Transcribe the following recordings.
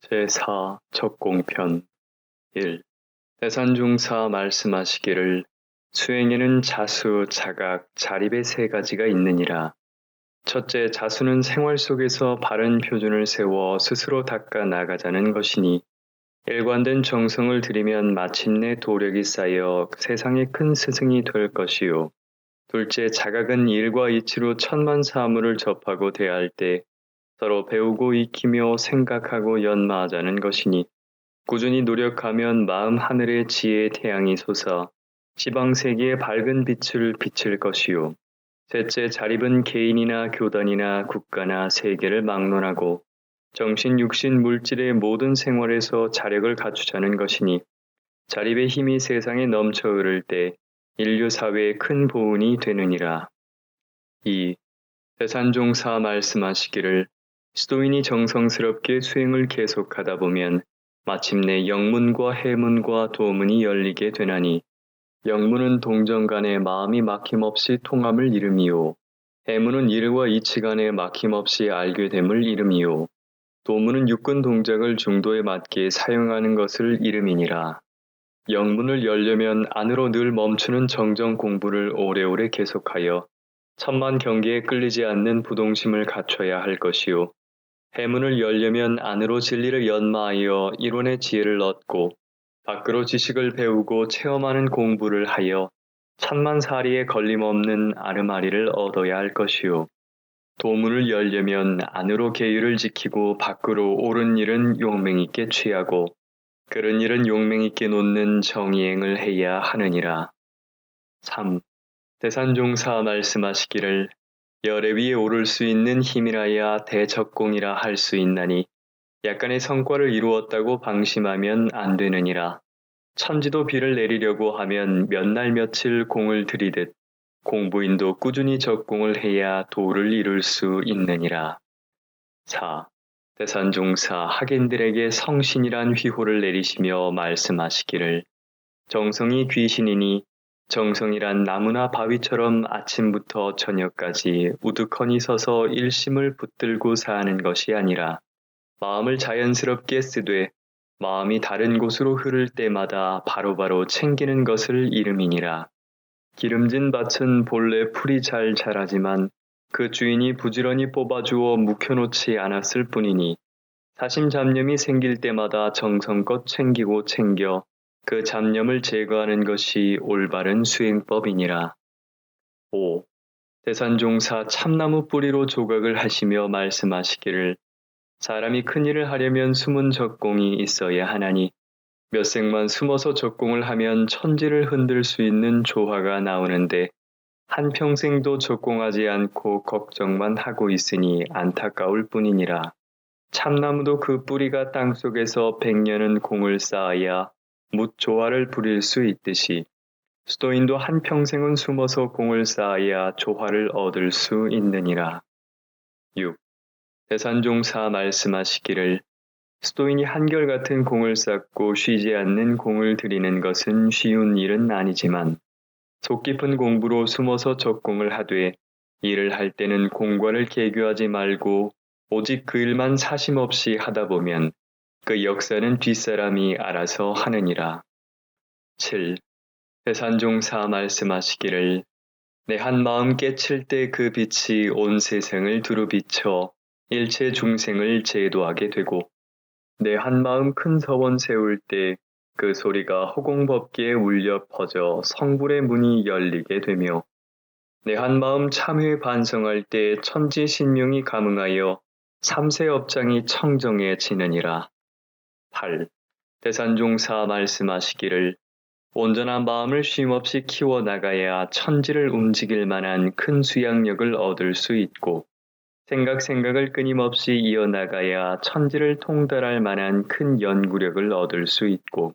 제4 적공편 1. 대산중사 말씀하시기를 수행에는 자수, 자각, 자립의 세 가지가 있느니라. 첫째, 자수는 생활 속에서 바른 표준을 세워 스스로 닦아 나가자는 것이니 일관된 정성을 들이면 마침내 도력이 쌓여 세상의 큰 스승이 될 것이요. 둘째, 자각은 일과 이치로 천만 사물을 접하고 대할 때 서로 배우고 익히며 생각하고 연마하자는 것이니 꾸준히 노력하면 마음 하늘의 지혜의 태양이 솟아 지방세계의 밝은 빛을 비칠 것이요. 셋째, 자립은 개인이나 교단이나 국가나 세계를 막론하고 정신, 육신, 물질의 모든 생활에서 자력을 갖추자는 것이니 자립의 힘이 세상에 넘쳐 흐를 때 인류 사회에 큰 보은이 되느니라. 2. 대산종사 말씀하시기를 수도인이 정성스럽게 수행을 계속하다 보면 마침내 영문과 해문과 도문이 열리게 되나니 영문은 동정 간의 마음이 막힘없이 통함을 이름이요. 해문은 일과 이치 간의 막힘없이 알게 됨을 이름이요. 도문은 육군 동작을 중도에 맞게 사용하는 것을 이름이니라. 영문을 열려면 안으로 늘 멈추는 정정 공부를 오래오래 계속하여 천만 경계에 끌리지 않는 부동심을 갖춰야 할 것이요. 해문을 열려면 안으로 진리를 연마하여 이론의 지혜를 얻고 밖으로 지식을 배우고 체험하는 공부를 하여 천만사리에 걸림없는 아르마리를 얻어야 할 것이요. 도문을 열려면 안으로 계율을 지키고 밖으로 옳은 일은 용맹있게 취하고 그른 일은 용맹있게 놓는 정의행을 해야 하느니라. 3. 대산종사 말씀하시기를 열애 위에 오를 수 있는 힘이라야 대적공이라 할 수 있나니 약간의 성과를 이루었다고 방심하면 안 되느니라. 천지도 비를 내리려고 하면 몇 날 며칠 공을 들이듯 공부인도 꾸준히 적공을 해야 도를 이룰 수 있느니라. 4. 대산종사 학인들에게 성신이란 휘호를 내리시며 말씀하시기를 정성이 귀신이니 정성이란 나무나 바위처럼 아침부터 저녁까지 우두커니 서서 일심을 붙들고 사는 것이 아니라 마음을 자연스럽게 쓰되 마음이 다른 곳으로 흐를 때마다 바로바로 챙기는 것을 이름이니라. 기름진 밭은 본래 풀이 잘 자라지만 그 주인이 부지런히 뽑아주어 묵혀놓지 않았을 뿐이니 사심잡념이 생길 때마다 정성껏 챙기고 챙겨 그 잡념을 제거하는 것이 올바른 수행법이니라. 5. 대산종사 참나무 뿌리로 조각을 하시며 말씀하시기를 사람이 큰일을 하려면 숨은 적공이 있어야 하나니 몇 생만 숨어서 적공을 하면 천지를 흔들 수 있는 조화가 나오는데 한평생도 적공하지 않고 걱정만 하고 있으니 안타까울 뿐이니라. 참나무도 그 뿌리가 땅속에서 100년은 공을 쌓아야 묻 조화를 부릴 수 있듯이 수도인도 한평생은 숨어서 공을 쌓아야 조화를 얻을 수 있느니라. 6. 대산종사 말씀하시기를 수도인이 한결같은 공을 쌓고 쉬지 않는 공을 들이는 것은 쉬운 일은 아니지만 속 깊은 공부로 숨어서 적공을 하되 일을 할 때는 공과를 계교하지 말고 오직 그 일만 사심 없이 하다 보면 그 역사는 뒷사람이 알아서 하느니라. 7. 대산종사 말씀하시기를 내 한 마음 깨칠 때 그 빛이 온 세상을 두루 비춰 일체 중생을 제도하게 되고 내 한 마음 큰 서원 세울 때 그 소리가 허공법계에 울려 퍼져 성불의 문이 열리게 되며 내 한 마음 참회 반성할 때 천지 신명이 감응하여 삼세업장이 청정해지느니라. 8. 대산종사 말씀하시기를 온전한 마음을 쉼없이 키워나가야 천지를 움직일 만한 큰 수양력을 얻을 수 있고 생각을 끊임없이 이어나가야 천지를 통달할 만한 큰 연구력을 얻을 수 있고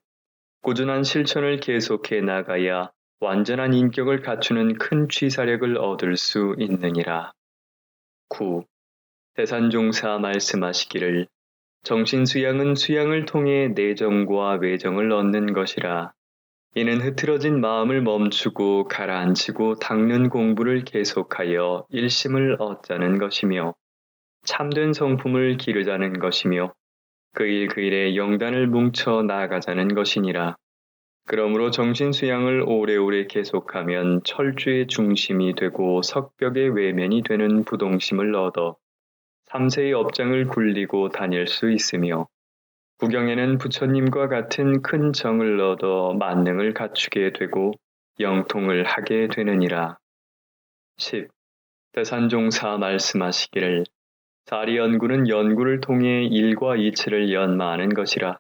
꾸준한 실천을 계속해 나가야 완전한 인격을 갖추는 큰 취사력을 얻을 수 있느니라. 9. 대산종사 말씀하시기를 정신수양은 수양을 통해 내정과 외정을 얻는 것이라. 이는 흐트러진 마음을 멈추고 가라앉히고 닦는 공부를 계속하여 일심을 얻자는 것이며 참된 성품을 기르자는 것이며 그 일 그 일에 영단을 뭉쳐 나아가자는 것이니라. 그러므로 정신수양을 오래오래 계속하면 철주의 중심이 되고 석벽의 외면이 되는 부동심을 얻어 3세의 업장을 굴리고 다닐 수 있으며 구경에는 부처님과 같은 큰 정을 얻어 만능을 갖추게 되고 영통을 하게 되느니라. 10. 대산종사 말씀하시기를 사리연구는 연구를 통해 일과 이치를 연마하는 것이라.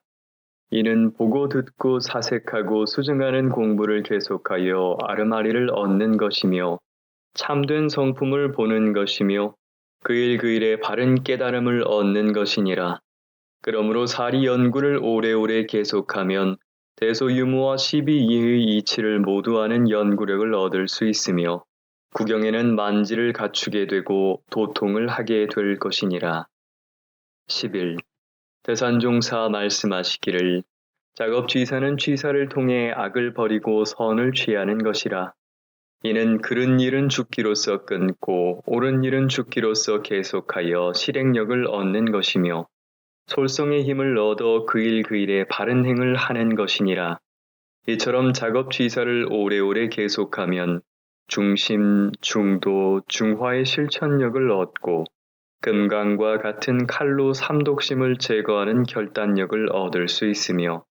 이는 보고 듣고 사색하고 수증하는 공부를 계속하여 아르마리를 얻는 것이며 참된 성품을 보는 것이며 그 일 그 일에 바른 깨달음을 얻는 것이니라. 그러므로 사리 연구를 오래오래 계속하면 대소유무와 12이의 이치를 모두 아는 연구력을 얻을 수 있으며 구경에는 만지를 갖추게 되고 도통을 하게 될 것이니라. 11. 대산종사 말씀하시기를 작업취사는 취사를 통해 악을 버리고 선을 취하는 것이라. 이는 그른 일은 죽기로서 끊고 옳은 일은 죽기로서 계속하여 실행력을 얻는 것이며 솔성의 힘을 얻어 그 일 그 일에 바른 행을 하는 것이니라. 이처럼 작업취사를 오래오래 계속하면 중심, 중도, 중화의 실천력을 얻고 금강과 같은 칼로 삼독심을 제거하는 결단력을 얻을 수 있으며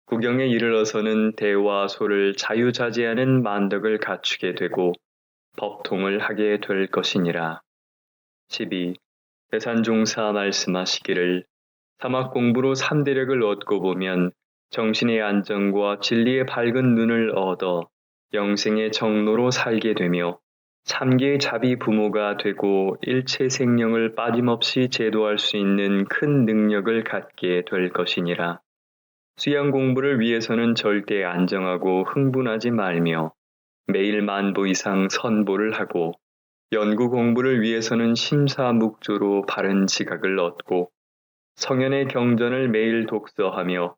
구경에 이르러서는 대와 소를 자유자재하는 만덕을 갖추게 되고 법통을 하게 될 것이니라. 12. 대산종사 말씀하시기를 사막 공부로 삼대력을 얻고 보면 정신의 안정과 진리의 밝은 눈을 얻어 영생의 정로로 살게 되며 3개의 자비 부모가 되고 일체 생명을 빠짐없이 제도할 수 있는 큰 능력을 갖게 될 것이니라. 수양 공부를 위해서는 절대 안정하고 흥분하지 말며 매일 만보 이상 선보를 하고 연구 공부를 위해서는 심사묵조로 바른 지각을 얻고 성현의 경전을 매일 독서하며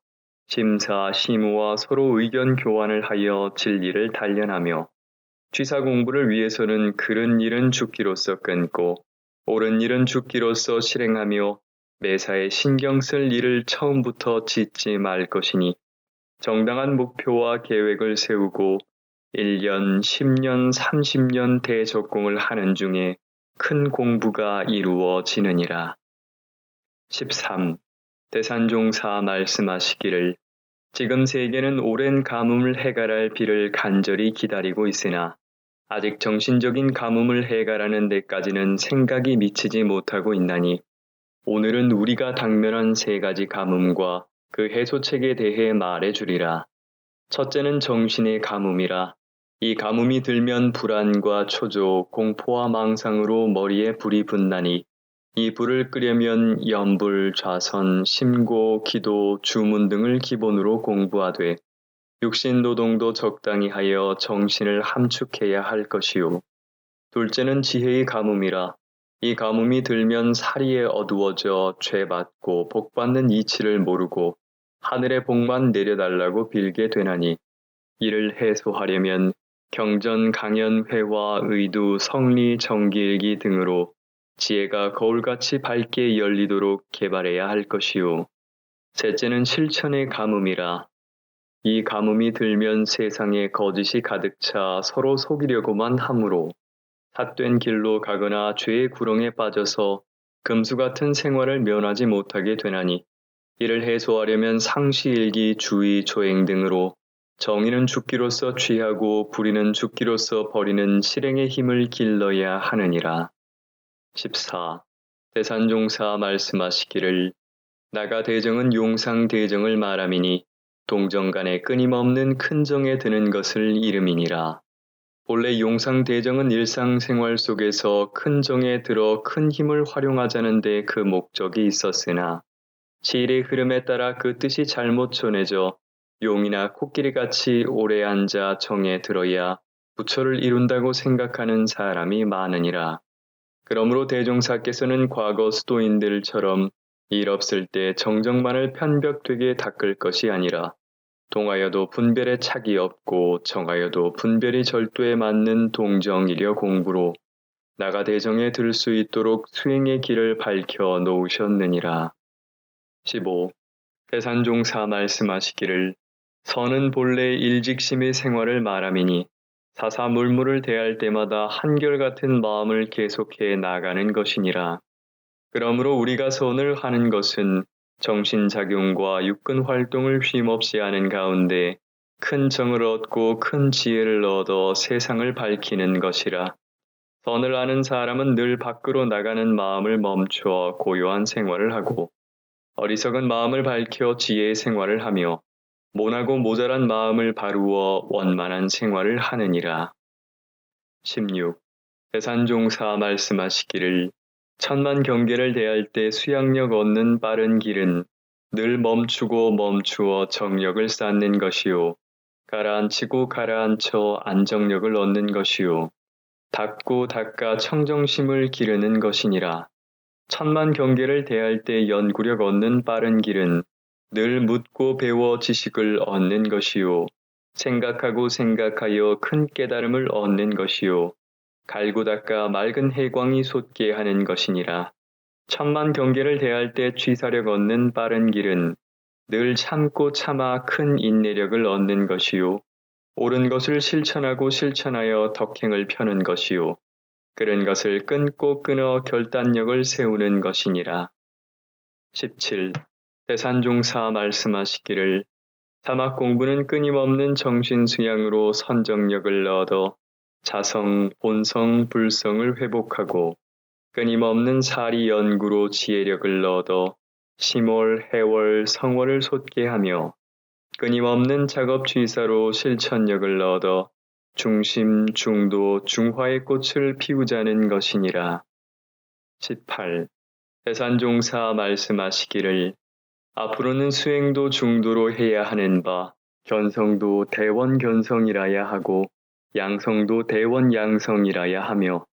심사, 심우와 서로 의견 교환을 하여 진리를 단련하며 취사 공부를 위해서는 그른 일은 죽기로서 끊고 옳은 일은 죽기로서 실행하며 매사에 신경 쓸 일을 처음부터 짓지 말 것이니 정당한 목표와 계획을 세우고 1년, 10년, 30년 대적공을 하는 중에 큰 공부가 이루어지느니라. 13. 대산종사 말씀하시기를 지금 세계는 오랜 가뭄을 해결할 비를 간절히 기다리고 있으나 아직 정신적인 가뭄을 해결하는 데까지는 생각이 미치지 못하고 있나니 오늘은 우리가 당면한 3가지 가뭄과 그 해소책에 대해 말해주리라. 첫째는 정신의 가뭄이라. 이 가뭄이 들면 불안과 초조, 공포와 망상으로 머리에 불이 붙나니 이 불을 끄려면 염불, 좌선, 심고, 기도, 주문 등을 기본으로 공부하되 육신 노동도 적당히 하여 정신을 함축해야 할 것이요. 둘째는 지혜의 가뭄이라. 이 가뭄이 들면 사리에 어두워져 죄받고 복받는 이치를 모르고 하늘의 복만 내려달라고 빌게 되나니 이를 해소하려면 경전, 강연, 회화, 의두, 성리, 정기일기 등으로 지혜가 거울같이 밝게 열리도록 개발해야 할 것이요. 셋째는 실천의 가뭄이라. 이 가뭄이 들면 세상에 거짓이 가득 차 서로 속이려고만 하므로 삿된 길로 가거나 죄의 구렁에 빠져서 금수 같은 생활을 면하지 못하게 되나니 이를 해소하려면 상시일기, 주의, 조행 등으로 정의는 죽기로서 취하고 불의는 죽기로서 버리는 실행의 힘을 길러야 하느니라. 14. 대산종사 말씀하시기를 나가 대정은 용상 대정을 말함이니 동정간에 끊임없는 큰 정에 드는 것을 이름이니라. 본래 용상 대정은 일상생활 속에서 큰 정에 들어 큰 힘을 활용하자는 데 그 목적이 있었으나 시일의 흐름에 따라 그 뜻이 잘못 전해져 용이나 코끼리같이 오래 앉아 정에 들어야 부처를 이룬다고 생각하는 사람이 많으니라. 그러므로 대종사께서는 과거 수도인들처럼 일 없을 때 정정만을 편벽되게 닦을 것이 아니라 동하여도 분별에 착이 없고 정하여도 분별이 절도에 맞는 동정이려 공부로 나가 대정에 들 수 있도록 수행의 길을 밝혀 놓으셨느니라. 15. 대산종사 말씀하시기를 선은 본래 일직심의 생활을 말함이니 사사물물을 대할 때마다 한결같은 마음을 계속해 나가는 것이니라. 그러므로 우리가 선을 하는 것은 정신작용과 육근 활동을 쉼없이 하는 가운데 큰 정을 얻고 큰 지혜를 얻어 세상을 밝히는 것이라. 선을 아는 사람은 늘 밖으로 나가는 마음을 멈추어 고요한 생활을 하고 어리석은 마음을 밝혀 지혜의 생활을 하며 모나고 모자란 마음을 바루어 원만한 생활을 하느니라. 16. 대산종사 말씀하시기를 천만 경계를 대할 때 수양력 얻는 빠른 길은 늘 멈추고 멈추어 정력을 쌓는 것이요. 가라앉히고 가라앉혀 안정력을 얻는 것이요. 닦고 닦아 청정심을 기르는 것이니라. 천만 경계를 대할 때 연구력 얻는 빠른 길은 늘 묻고 배워 지식을 얻는 것이요. 생각하고 생각하여 큰 깨달음을 얻는 것이요. 갈고 닦아 맑은 해광이 솟게 하는 것이니라. 천만 경계를 대할 때 취사력 얻는 빠른 길은 늘 참고 참아 큰 인내력을 얻는 것이요. 옳은 것을 실천하고 실천하여 덕행을 펴는 것이요. 그런 것을 끊고 끊어 결단력을 세우는 것이니라. 17. 대산종사 말씀하시기를 사막 공부는 끊임없는 정신수양으로 선정력을 얻어 자성, 본성, 불성을 회복하고 끊임없는 사리 연구로 지혜력을 얻어 심월, 해월, 성월을 솟게 하며 끊임없는 작업 취사로 실천력을 얻어 중심, 중도, 중화의 꽃을 피우자는 것이니라. 18. 대산종사 말씀하시기를 앞으로는 수행도 중도로 해야 하는 바 견성도 대원견성이라야 하고 양성도 대원양성이라야 하며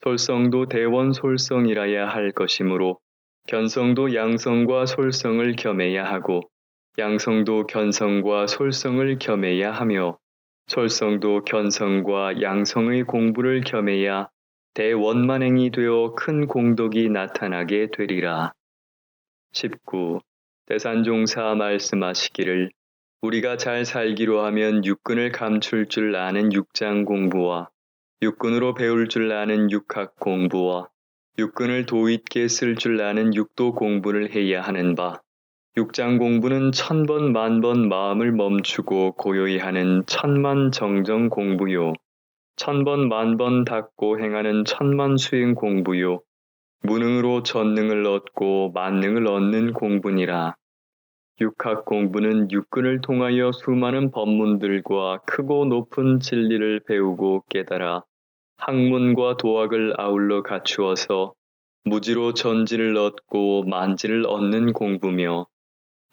솔성도 대원솔성이라야 할 것이므로 견성도 양성과 솔성을 겸해야 하고 양성도 견성과 솔성을 겸해야 하며 솔성도 견성과 양성의 공부를 겸해야 대원만행이 되어 큰 공덕이 나타나게 되리라. 19. 대산종사 말씀하시기를 우리가 잘 살기로 하면 육근을 감출 줄 아는 육장 공부와 육근으로 배울 줄 아는 육학 공부와 육근을 도있게 쓸 줄 아는 육도 공부를 해야 하는 바 육장 공부는 1000번 만번 마음을 멈추고 고요히 하는 천만 정정 공부요. 1000번 만번 닦고 행하는 천만 수행 공부요. 무능으로 전능을 얻고 만능을 얻는 공부니라. 육학 공부는 육근을 통하여 수많은 법문들과 크고 높은 진리를 배우고 깨달아 학문과 도학을 아울러 갖추어서 무지로 전지를 얻고 만지를 얻는 공부며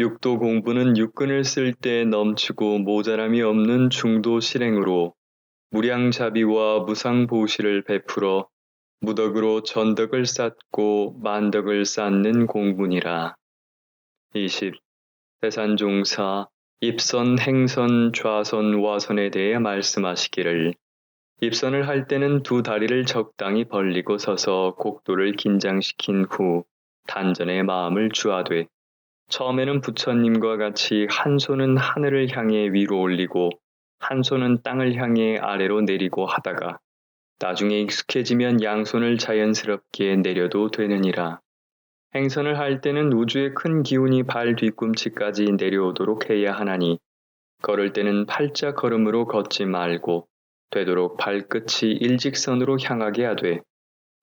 육도 공부는 육근을 쓸 때 넘치고 모자람이 없는 중도 실행으로 무량자비와 무상보시를 베풀어 무덕으로 전덕을 쌓고 만덕을 쌓는 공부니라. 20. 대산종사 입선, 행선, 좌선, 와선에 대해 말씀하시기를 입선을 할 때는 두 다리를 적당히 벌리고 서서 곡도를 긴장시킨 후 단전의 마음을 주하되 처음에는 부처님과 같이 한 손은 하늘을 향해 위로 올리고 한 손은 땅을 향해 아래로 내리고 하다가 나중에 익숙해지면 양손을 자연스럽게 내려도 되느니라. 행선을 할 때는 우주의 큰 기운이 발 뒤꿈치까지 내려오도록 해야 하나니 걸을 때는 팔자 걸음으로 걷지 말고 되도록 발끝이 일직선으로 향하게 하되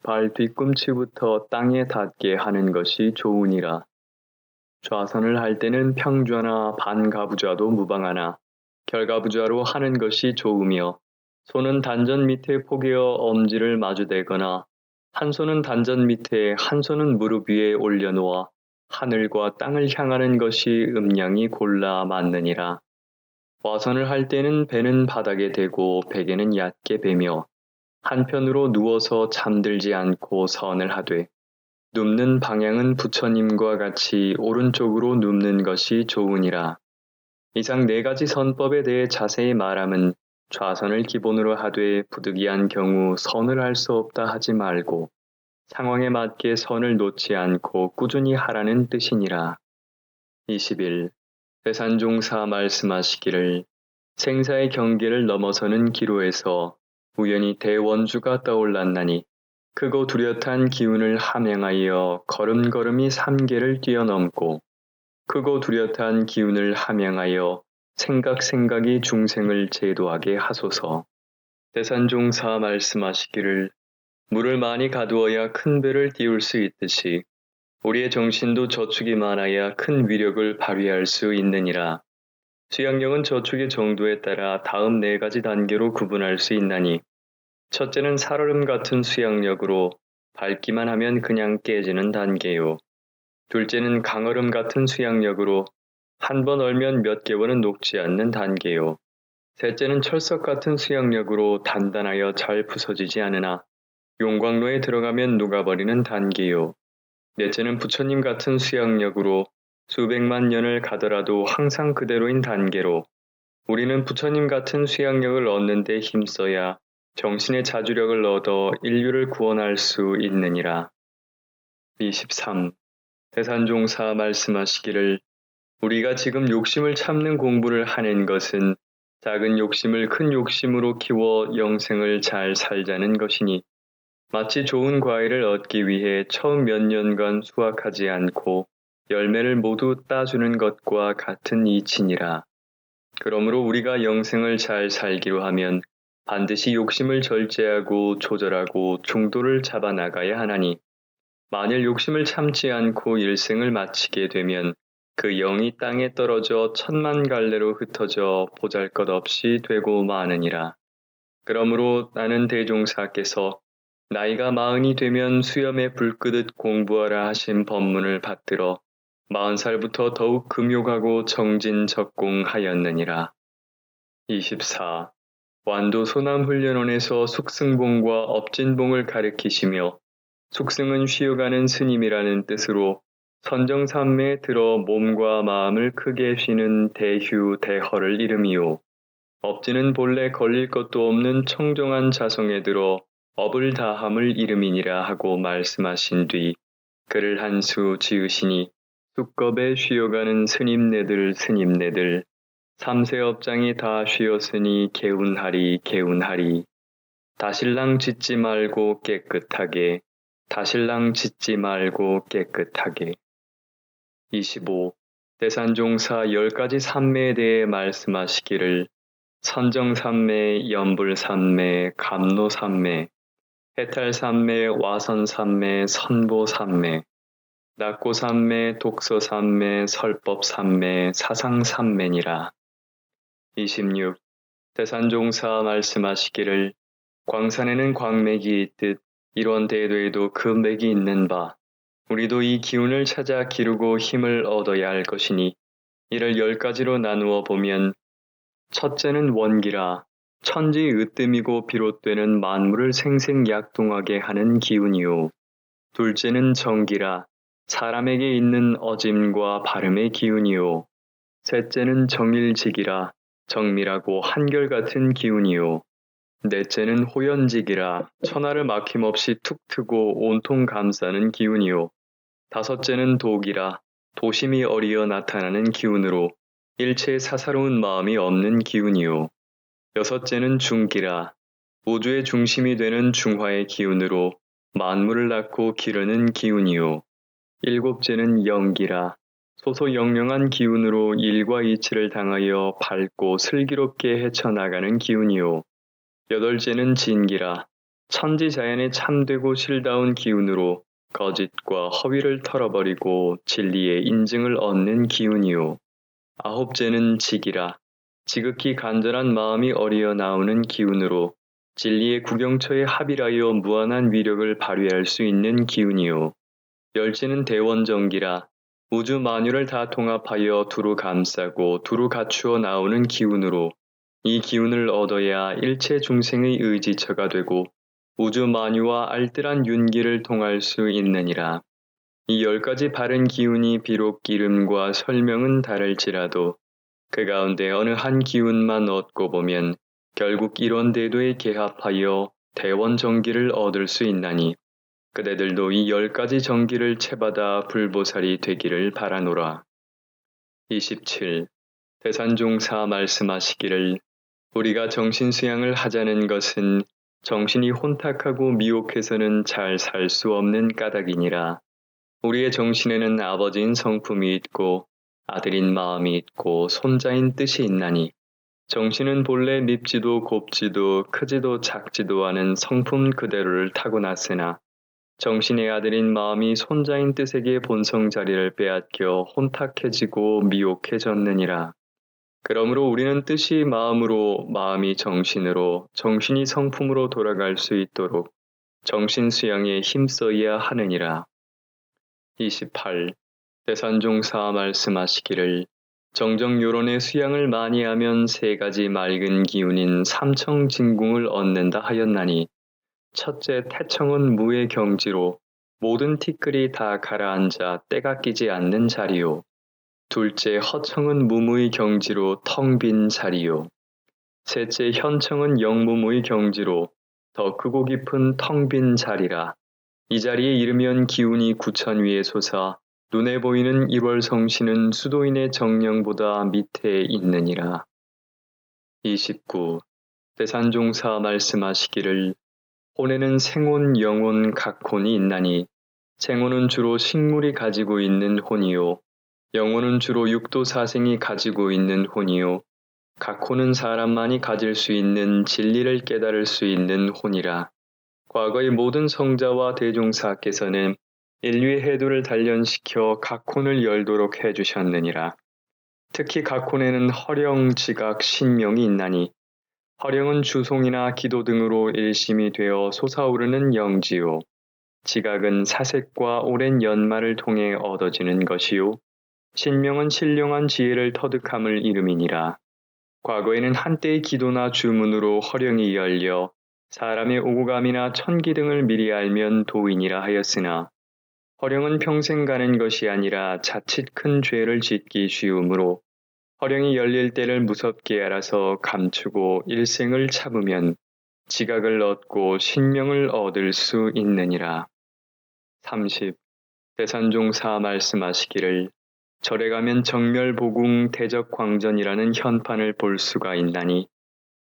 발 뒤꿈치부터 땅에 닿게 하는 것이 좋으니라. 좌선을 할 때는 평좌나 반가부좌도 무방하나 결가부좌로 하는 것이 좋으며 손은 단전 밑에 포개어 엄지를 마주대거나 한 손은 단전 밑에 한 손은 무릎 위에 올려놓아 하늘과 땅을 향하는 것이 음량이 골라 맞느니라. 와선을 할 때는 배는 바닥에 대고 베개는 얕게 베며 한편으로 누워서 잠들지 않고 선을 하되 눕는 방향은 부처님과 같이 오른쪽으로 눕는 것이 좋으니라. 이상 4가지 선법에 대해 자세히 말함은 좌선을 기본으로 하되 부득이한 경우 선을 할 수 없다 하지 말고 상황에 맞게 선을 놓지 않고 꾸준히 하라는 뜻이니라. 20일 대산종사 말씀하시기를 생사의 경계를 넘어서는 기로에서 우연히 대원주가 떠올랐나니 크고 뚜렷한 기운을 함양하여 걸음걸음이 삼계를 뛰어넘고 크고 뚜렷한 기운을 함양하여 생각이 중생을 제도하게 하소서. 대산종사 말씀하시기를 물을 많이 가두어야 큰 배를 띄울 수 있듯이 우리의 정신도 저축이 많아야 큰 위력을 발휘할 수 있느니라. 수양력은 저축의 정도에 따라 다음 4가지 단계로 구분할 수 있나니 첫째는 살얼음 같은 수양력으로 밟기만 하면 그냥 깨지는 단계요. 둘째는 강얼음 같은 수양력으로 한 번 얼면 몇 개월은 녹지 않는 단계요. 셋째는 철석 같은 수양력으로 단단하여 잘 부서지지 않으나 용광로에 들어가면 녹아버리는 단계요. 넷째는 부처님 같은 수양력으로 수백만 년을 가더라도 항상 그대로인 단계로 우리는 부처님 같은 수양력을 얻는 데 힘써야 정신의 자주력을 얻어 인류를 구원할 수 있느니라. 23. 대산종사 말씀하시기를 우리가 지금 욕심을 참는 공부를 하는 것은 작은 욕심을 큰 욕심으로 키워 영생을 잘 살자는 것이니 마치 좋은 과일을 얻기 위해 처음 몇 년간 수확하지 않고 열매를 모두 따주는 것과 같은 이치니라. 그러므로 우리가 영생을 잘 살기로 하면 반드시 욕심을 절제하고 조절하고 중도를 잡아나가야 하나니 만일 욕심을 참지 않고 일생을 마치게 되면 그 영이 땅에 떨어져 천만 갈래로 흩어져 보잘것없이 되고 마느니라. 그러므로 나는 대종사께서 나이가 40이 되면 수염에 불 끄듯 공부하라 하신 법문을 받들어 40살부터 더욱 금욕하고 정진적공하였느니라. 24. 완도 소남훈련원에서 숙승봉과 업진봉을 가르치시며 숙승은 쉬어가는 스님이라는 뜻으로 선정산매에 들어 몸과 마음을 크게 쉬는 대휴 대허를 이름이요. 업진은 본래 걸릴 것도 없는 청정한 자성에 들어 업을 다함을 이름이니라 하고 말씀하신 뒤 글을 한 수 지으시니 쑥겁에 쉬어가는 스님네들 3세 업장이 다 쉬었으니 개운하리 다실랑 짓지 말고 깨끗하게 다실랑 짓지 말고 깨끗하게. 25. 대산종사 10가지 산매에 대해 말씀하시기를 선정산매, 연불산매, 감노산매, 해탈산매, 와선산매, 선보산매, 낙고산매, 독서산매, 설법산매, 사상산매니라. 26. 대산종사 말씀하시기를 광산에는 광맥이 있듯 이런 대도에도 그 맥이 있는 바 우리도 이 기운을 찾아 기르고 힘을 얻어야 할 것이니 이를 10가지로 나누어 보면 첫째는 원기라 천지 으뜸이고 비롯되는 만물을 생생약동하게 하는 기운이요. 둘째는 정기라 사람에게 있는 어짐과 발음의 기운이요. 셋째는 정일직이라 정밀하고 한결같은 기운이요. 넷째는 호연직이라 천하를 막힘없이 툭 트고 온통 감싸는 기운이요. 다섯째는 독이라 도심이 어리어 나타나는 기운으로 일체의 사사로운 마음이 없는 기운이요. 여섯째는 중기라 우주의 중심이 되는 중화의 기운으로 만물을 낳고 기르는 기운이요. 일곱째는 영기라 소소영령한 기운으로 일과 이치를 당하여 밝고 슬기롭게 헤쳐나가는 기운이요. 여덟째는 진기라 천지자연의 참되고 실다운 기운으로 거짓과 허위를 털어버리고 진리의 인증을 얻는 기운이요. 아홉째는 직이라 지극히 간절한 마음이 어리어 나오는 기운으로 진리의 구경처에 합일하여 무한한 위력을 발휘할 수 있는 기운이요. 열째는 대원정기라 우주 만유를 다 통합하여 두루 감싸고 두루 갖추어 나오는 기운으로 이 기운을 얻어야 일체 중생의 의지처가 되고 우주 만유와 알뜰한 윤기를 통할 수 있느니라. 이 10가지 바른 기운이 비록 이름과 설명은 다를지라도 그 가운데 어느 한 기운만 얻고 보면 결국 이런 대도에 개합하여 대원정기를 얻을 수 있나니 그대들도 이 10가지 정기를 채받아 불보살이 되기를 바라노라. 27. 대산종사 말씀하시기를 우리가 정신수양을 하자는 것은 정신이 혼탁하고 미혹해서는 잘 살 수 없는 까닭이니라. 우리의 정신에는 아버지인 성품이 있고 아들인 마음이 있고 손자인 뜻이 있나니 정신은 본래 밉지도 곱지도 크지도 작지도 않은 성품 그대로를 타고났으나 정신의 아들인 마음이 손자인 뜻에게 본성 자리를 빼앗겨 혼탁해지고 미혹해졌느니라. 그러므로 우리는 뜻이 마음으로, 마음이 정신으로, 정신이 성품으로 돌아갈 수 있도록 정신 수양에 힘써야 하느니라. 28. 대산종사 말씀하시기를 정정 요론의 수양을 많이 하면 세 가지 맑은 기운인 삼청진궁을 얻는다 하였나니 첫째 태청은 무의 경지로 모든 티끌이 다 가라앉아 때가 끼지 않는 자리요. 둘째 허청은 무무의 경지로 텅 빈 자리요. 셋째 현청은 영무무의 경지로 더 크고 깊은 텅 빈 자리라. 이 자리에 이르면 기운이 구천 위에 솟아 눈에 보이는 1월 성신은 수도인의 정령보다 밑에 있느니라. 29. 대산종사 말씀하시기를 혼에는 생혼, 영혼, 각혼이 있나니 생혼은 주로 식물이 가지고 있는 혼이요. 영혼은 주로 육도사생이 가지고 있는 혼이요. 각혼은 사람만이 가질 수 있는 진리를 깨달을 수 있는 혼이라. 과거의 모든 성자와 대종사께서는 인류의 해도를 단련시켜 각혼을 열도록 해주셨느니라. 특히 각혼에는 허령, 지각, 신명이 있나니 허령은 주송이나 기도 등으로 일심이 되어 솟아오르는 영지요. 지각은 사색과 오랜 연말을 통해 얻어지는 것이요. 신명은 신령한 지혜를 터득함을 이름이니라. 과거에는 한때의 기도나 주문으로 허령이 열려 사람의 오고감이나 천기 등을 미리 알면 도인이라 하였으나 허령은 평생 가는 것이 아니라 자칫 큰 죄를 짓기 쉬우므로 허령이 열릴 때를 무섭게 알아서 감추고 일생을 참으면 지각을 얻고 신명을 얻을 수 있느니라. 30. 대산종사 말씀하시기를 절에 가면 정멸보궁 대적광전이라는 현판을 볼 수가 있나니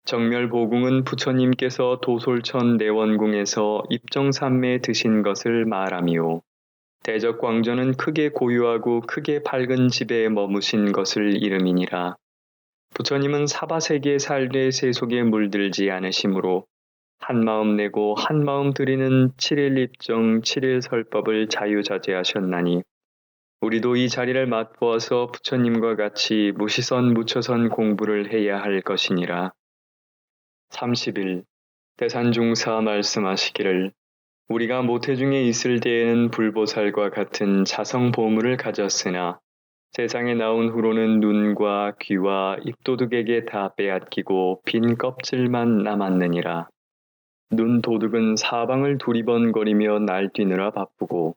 정멸보궁은 부처님께서 도솔천 내원궁에서 입정산매에 드신 것을 말하미요. 대적광전은 크게 고유하고 크게 밝은 집에 머무신 것을 이름이니라. 부처님은 사바세계 살대 세속에 물들지 않으시므로 한마음 내고 한마음 드리는 7일 입정 7일 설법을 자유자재하셨나니 우리도 이 자리를 맛보아서 부처님과 같이 무시선 무처선 공부를 해야 할 것이니라. 30일 대산중사 말씀하시기를 우리가 모태중에 있을 때에는 불보살과 같은 자성 보물을 가졌으나 세상에 나온 후로는 눈과 귀와 입도둑에게 다 빼앗기고 빈 껍질만 남았느니라. 눈 도둑은 사방을 두리번거리며 날뛰느라 바쁘고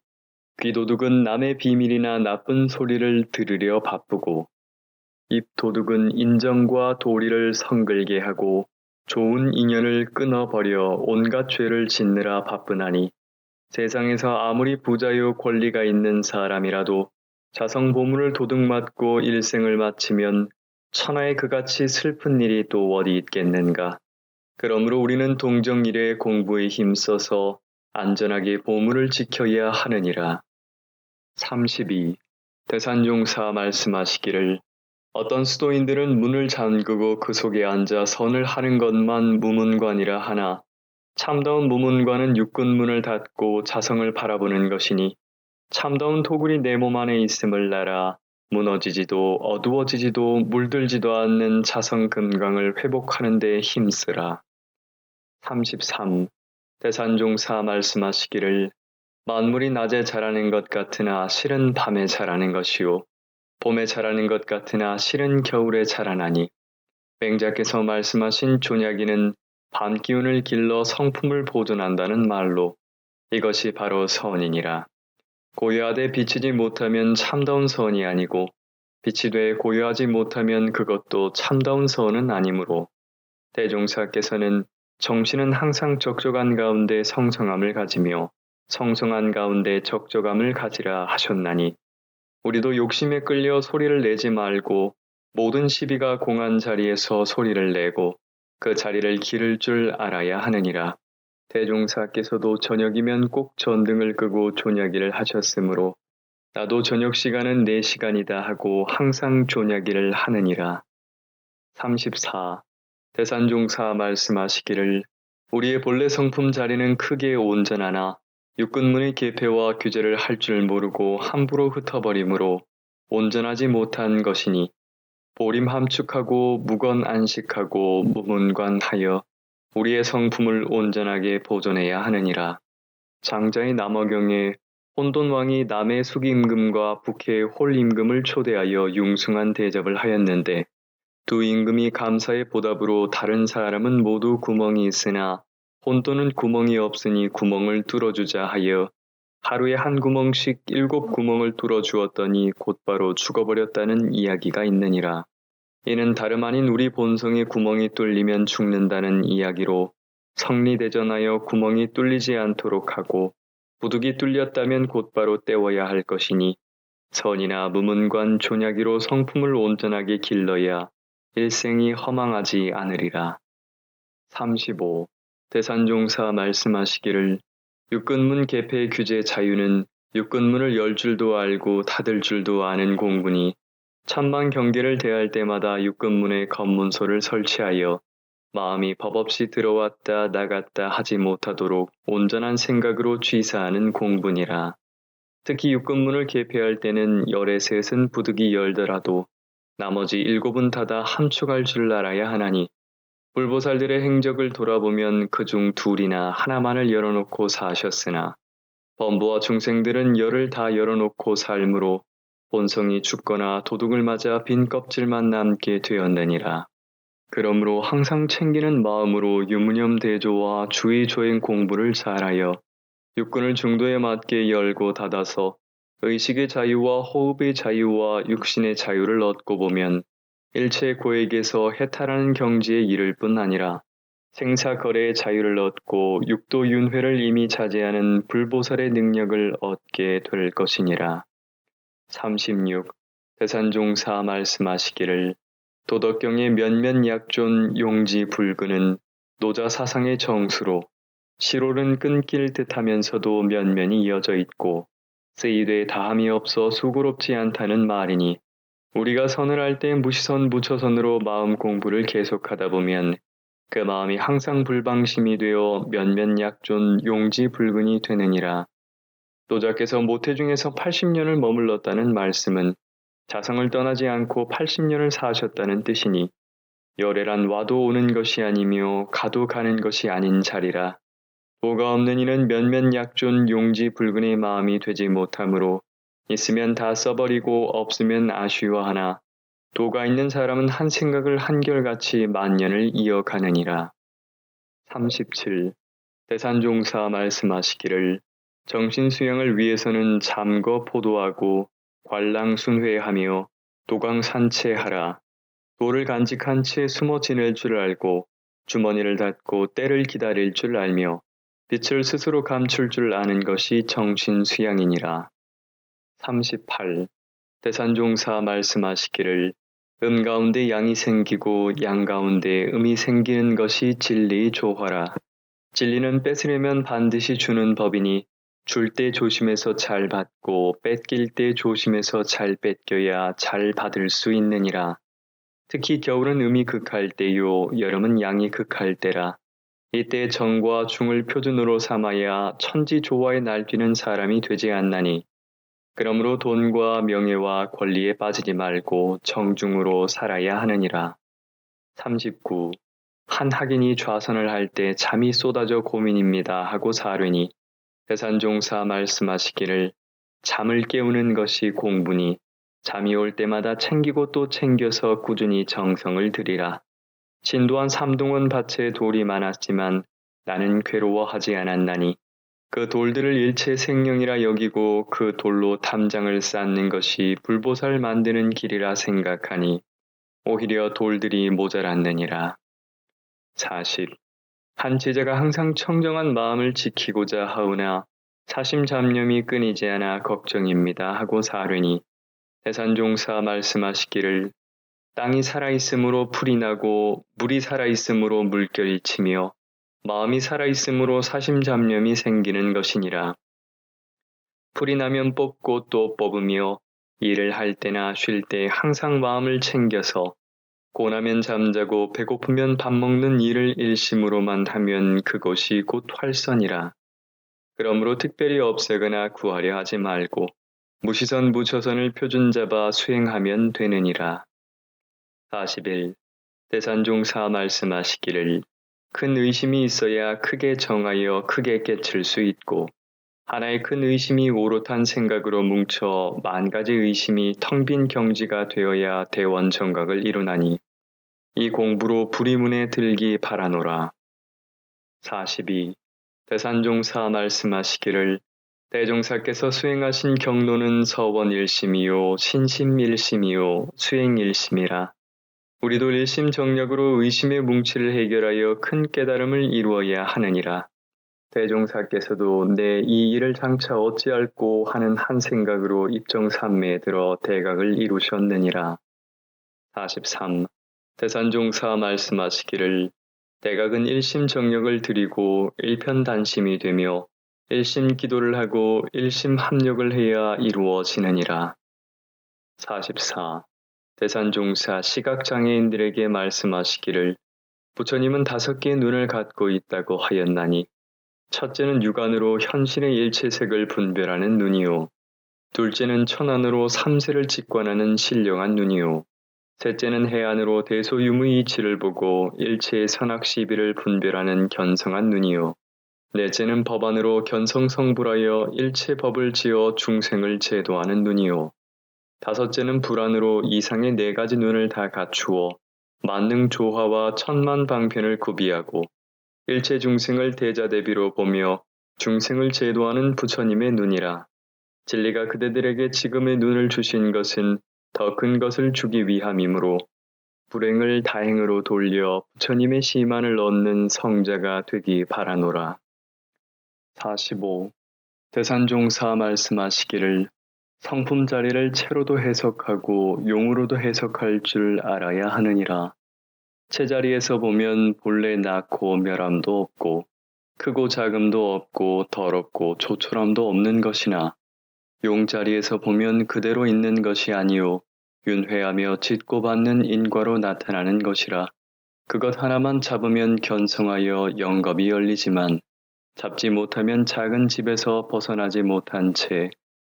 귀 도둑은 남의 비밀이나 나쁜 소리를 들으려 바쁘고 입 도둑은 인정과 도리를 성글게 하고 좋은 인연을 끊어버려 온갖 죄를 짓느라 바쁘나니 세상에서 아무리 부자요 권리가 있는 사람이라도 자성 보물을 도둑맞고 일생을 마치면 천하에 그같이 슬픈 일이 또 어디 있겠는가. 그러므로 우리는 동정일의 공부에 힘써서 안전하게 보물을 지켜야 하느니라. 32. 대산종사 말씀하시기를 어떤 수도인들은 문을 잠그고 그 속에 앉아 선을 하는 것만 무문관이라 하나 참다운 무문관은 육군문을 닫고 자성을 바라보는 것이니 참다운 토굴이 내 몸 안에 있음을 알아 무너지지도 어두워지지도 물들지도 않는 자성 금강을 회복하는 데 힘쓰라. 33. 대산종사 말씀하시기를 만물이 낮에 자라는 것 같으나 실은 밤에 자라는 것이요 봄에 자라는 것 같으나 실은 겨울에 자라나니 맹자께서 말씀하신 존약이는 밤 기운을 길러 성품을 보존한다는 말로 이것이 바로 선이니라. 고요하되 비치지 못하면 참다운 선이 아니고 빛이 돼 고요하지 못하면 그것도 참다운 선은 아니므로 대종사께서는 정신은 항상 적적한 가운데 성성함을 가지며 성성한 가운데 적적함을 가지라 하셨나니 우리도 욕심에 끌려 소리를 내지 말고 모든 시비가 공한 자리에서 소리를 내고 그 자리를 기를 줄 알아야 하느니라. 대종사께서도 저녁이면 꼭 전등을 끄고 조냐기를 하셨으므로 나도 저녁 시간은 내 시간이다 하고 항상 조냐기를 하느니라. 34. 대산종사 말씀하시기를 우리의 본래 성품 자리는 크게 온전하나 육근문의 계패와 규제를 할 줄 모르고 함부로 흩어버림으로 온전하지 못한 것이니 보림 함축하고 무건 안식하고 무문관하여 우리의 성품을 온전하게 보존해야 하느니라. 장자의 남어경에 혼돈왕이 남의 숙임금과 북해의 홀임금을 초대하여 융숭한 대접을 하였는데 두 임금이 감사의 보답으로 다른 사람은 모두 구멍이 있으나 혼돈은 구멍이 없으니 구멍을 뚫어주자 하여 하루에 한 구멍씩 7구멍을 뚫어주었더니 곧바로 죽어버렸다는 이야기가 있느니라. 이는 다름 아닌 우리 본성의 구멍이 뚫리면 죽는다는 이야기로 성리대전하여 구멍이 뚫리지 않도록 하고 부득이 뚫렸다면 곧바로 떼어야 할 것이니 선이나 무문관 조냐기로 성품을 온전하게 길러야 일생이 허망하지 않으리라. 35. 대산종사 말씀하시기를 육근문 계패 규제 자유는 육근문을 열 줄도 알고 닫을 줄도 아는 공군이 천만 경계를 대할 때마다 육근문에 검문소를 설치하여 마음이 법 없이 들어왔다 나갔다 하지 못하도록 온전한 생각으로 쥐사하는 공분이라. 특히 육근문을 계패할 때는 열의 셋은 부득이 열더라도 나머지 7은 닫아 함축할 줄 알아야 하나니 불보살들의 행적을 돌아보면 그중 2이나 하나만을 열어놓고 사셨으나 범부와 중생들은 열을 다 열어놓고 삶으로 본성이 죽거나 도둑을 맞아 빈 껍질만 남게 되었느니라. 그러므로 항상 챙기는 마음으로 유무념 대조와 주의 조행 공부를 잘하여 육군을 중도에 맞게 열고 닫아서 의식의 자유와 호흡의 자유와 육신의 자유를 얻고 보면 일체 고액에서 해탈하는 경지에 이를 뿐 아니라 생사거래의 자유를 얻고 육도 윤회를 이미 자제하는 불보살의 능력을 얻게 될 것이니라. 36. 대산종사 말씀하시기를 도덕경의 면면약존 용지불근은 노자 사상의 정수로 시롤은 끊길 듯하면서도 면면이 이어져 있고 쓰이되 다함이 없어 수고롭지 않다는 말이니 우리가 선을 할 때 무시선 무처선으로 마음 공부를 계속하다 보면 그 마음이 항상 불방심이 되어 면면약존 용지불근이 되느니라. 노자께서 모태중에서 80년을 머물렀다는 말씀은 자성을 떠나지 않고 80년을 사셨다는 뜻이니 열애란 와도 오는 것이 아니며 가도 가는 것이 아닌 자리라. 도가 없는 이는 면면약존 용지불근의 마음이 되지 못하므로 있으면 다 써버리고 없으면 아쉬워하나 도가 있는 사람은 한 생각을 한결같이 만년을 이어가느니라. 37. 대산종사 말씀하시기를 정신수양을 위해서는 잠거 포도하고 관랑순회하며 도강산채하라. 도를 간직한 채 숨어 지낼 줄 알고 주머니를 닫고 때를 기다릴 줄 알며 빛을 스스로 감출 줄 아는 것이 정신수양이니라. 38. 대산종사 말씀하시기를 음 가운데 양이 생기고 양 가운데 음이 생기는 것이 진리 조화라. 진리는 뺏으려면 반드시 주는 법이니 줄 때 조심해서 잘 받고 뺏길 때 조심해서 잘 뺏겨야 잘 받을 수 있느니라. 특히 겨울은 음이 극할 때요 여름은 양이 극할 때라. 이때 정과 중을 표준으로 삼아야 천지 조화에 날뛰는 사람이 되지 않나니 그러므로 돈과 명예와 권리에 빠지지 말고 정중으로 살아야 하느니라. 39. 한 학인이 좌선을 할 때 잠이 쏟아져 고민입니다 하고 사뢰니 대산종사 말씀하시기를 잠을 깨우는 것이 공부니 잠이 올 때마다 챙기고 또 챙겨서 꾸준히 정성을 들이라. 진도한 삼동원 밭에 돌이 많았지만 나는 괴로워하지 않았나니 그 돌들을 일체 생명이라 여기고 그 돌로 담장을 쌓는 것이 불보살 만드는 길이라 생각하니 오히려 돌들이 모자랐느니라. 40. 한 제자가 항상 청정한 마음을 지키고자 하오나 사심잡념이 끊이지 않아 걱정입니다 하고 사뢰니 대산종사 말씀하시기를 땅이 살아있으므로 풀이 나고 물이 살아있으므로 물결이 치며 마음이 살아있으므로 사심잡념이 생기는 것이니라. 풀이 나면 뽑고 또 뽑으며 일을 할 때나 쉴 때 항상 마음을 챙겨서 고나면 잠자고 배고프면 밥 먹는 일을 일심으로만 하면 그것이 곧 활선이라. 그러므로 특별히 없애거나 구하려 하지 말고 무시선 무처선을 표준 잡아 수행하면 되느니라. 41. 대산종사 말씀하시기를 큰 의심이 있어야 크게 정하여 크게 깨칠 수 있고 하나의 큰 의심이 오롯한 생각으로 뭉쳐 만 가지 의심이 텅 빈 경지가 되어야 대원 정각을 이루나니 이 공부로 불의문에 들기 바라노라. 42. 대산종사 말씀하시기를 대종사께서 수행하신 경로는 서원일심이요 신심일심이요 수행일심이라. 우리도 일심정력으로 의심의 뭉치를 해결하여 큰 깨달음을 이루어야 하느니라. 대종사께서도 내 이 일을 장차 어찌할꼬 하는 한 생각으로 입정삼매에 들어 대각을 이루셨느니라. 43. 대산종사 말씀하시기를 대각은 일심정력을 드리고 일편단심이 되며 일심 기도를 하고 일심 합력을 해야 이루어지느니라. 44. 대산종사 시각장애인들에게 말씀하시기를 부처님은 5개의 눈을 갖고 있다고 하였나니 첫째는 육안으로 현실의 일체색을 분별하는 눈이요. 둘째는 천안으로 삼세를 직관하는 신령한 눈이요. 셋째는 해안으로 대소유무의 이치를 보고 일체의 선악시비를 분별하는 견성한 눈이요. 넷째는 법안으로 견성성불하여 일체 법을 지어 중생을 제도하는 눈이요. 다섯째는 불안으로 이상의 4가지 눈을 다 갖추어 만능 조화와 천만 방편을 구비하고 일체 중생을 대자대비로 보며 중생을 제도하는 부처님의 눈이라. 진리가 그대들에게 지금의 눈을 주신 것은 더 큰 것을 주기 위함이므로 불행을 다행으로 돌려 부처님의 시만을 얻는 성자가 되기 바라노라. 45. 대산종사 말씀하시기를 성품 자리를 채로도 해석하고 용으로도 해석할 줄 알아야 하느니라. 채자리에서 보면 본래 낳고 멸함도 없고 크고 작음도 없고 더럽고 조촐함도 없는 것이나 용자리에서 보면 그대로 있는 것이 아니요 윤회하며 짓고 받는 인과로 나타나는 것이라. 그것 하나만 잡으면 견성하여 영겁이 열리지만 잡지 못하면 작은 집에서 벗어나지 못한 채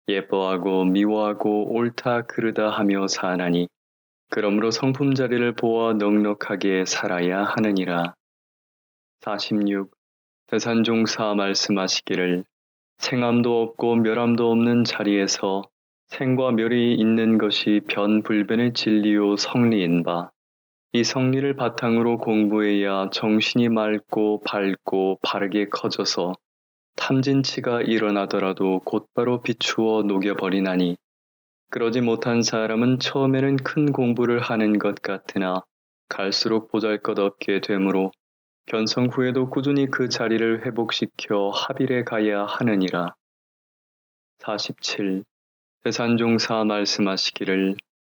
예뻐하고 미워하고 옳다 그르다 하며 사나니 그러므로 성품 자리를 보아 넉넉하게 살아야 하느니라. 46. 대산종사 말씀하시기를 생암도 없고 멸암도 없는 자리에서 생과 멸이 있는 것이 변불변의 진리요 성리인 바. 이 성리를 바탕으로 공부해야 정신이 맑고 밝고 바르게 커져서 탐진치가 일어나더라도 곧바로 비추어 녹여버리나니 그러지 못한 사람은 처음에는 큰 공부를 하는 것 같으나 갈수록 보잘것없게 되므로 견성 후에도 꾸준히 그 자리를 회복시켜 합일해 가야 하느니라. 47. 대산종사 말씀하시기를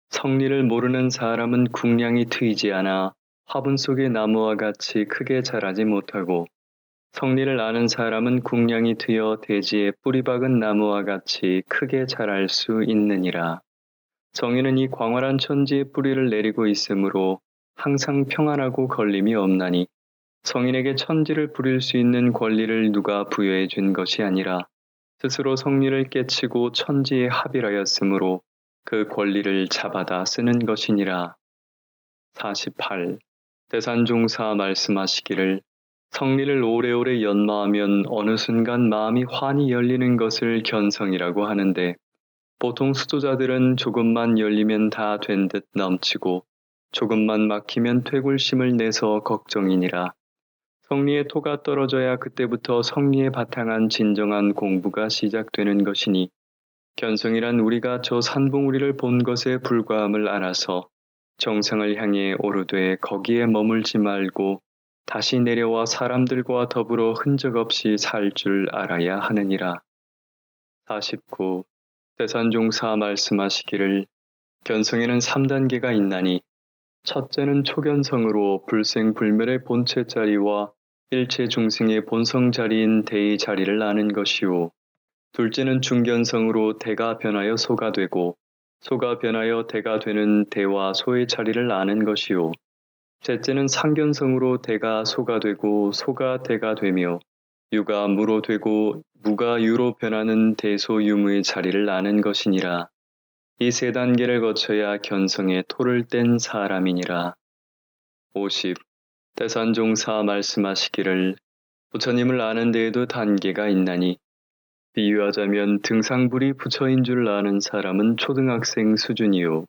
성리를 모르는 사람은 궁량이 트이지 않아 화분 속의 나무와 같이 크게 자라지 못하고 성리를 아는 사람은 궁량이 트여 대지에 뿌리 박은 나무와 같이 크게 자랄 수 있느니라. 정의는 이 광활한 천지에 뿌리를 내리고 있으므로 항상 평안하고 걸림이 없나니 성인에게 천지를 부릴 수 있는 권리를 누가 부여해 준 것이 아니라 스스로 성리를 깨치고 천지에 합일하였으므로 그 권리를 잡아다 쓰는 것이니라. 48. 대산종사 말씀하시기를 성리를 오래오래 연마하면 어느 순간 마음이 환히 열리는 것을 견성이라고 하는데 보통 수도자들은 조금만 열리면 다 된 듯 넘치고 조금만 막히면 퇴굴심을 내서 걱정이니라. 성리의 토가 떨어져야 그때부터 성리에 바탕한 진정한 공부가 시작되는 것이니 견성이란 우리가 저 산봉우리를 본 것에 불과함을 알아서 정상을 향해 오르되 거기에 머물지 말고 다시 내려와 사람들과 더불어 흔적 없이 살 줄 알아야 하느니라. 49. 대산종사 말씀하시기를 견성에는 3단계가 있나니 첫째는 초견성으로 불생불멸의 본체 자리와 일체 중생의 본성 자리인 대의 자리를 아는 것이요. 둘째는 중견성으로 대가 변하여 소가 되고 소가 변하여 대가 되는 대와 소의 자리를 아는 것이요. 셋째는 상견성으로 대가 소가 되고 소가 대가 되며 유가 무로 되고 무가 유로 변하는 대소유무의 자리를 아는 것이니라. 이 세 단계를 거쳐야 견성에 토를 뗀 사람이니라. 50. 대산종사 말씀하시기를 부처님을 아는 데에도 단계가 있나니 비유하자면 등상불이 부처인 줄 아는 사람은 초등학생 수준이요.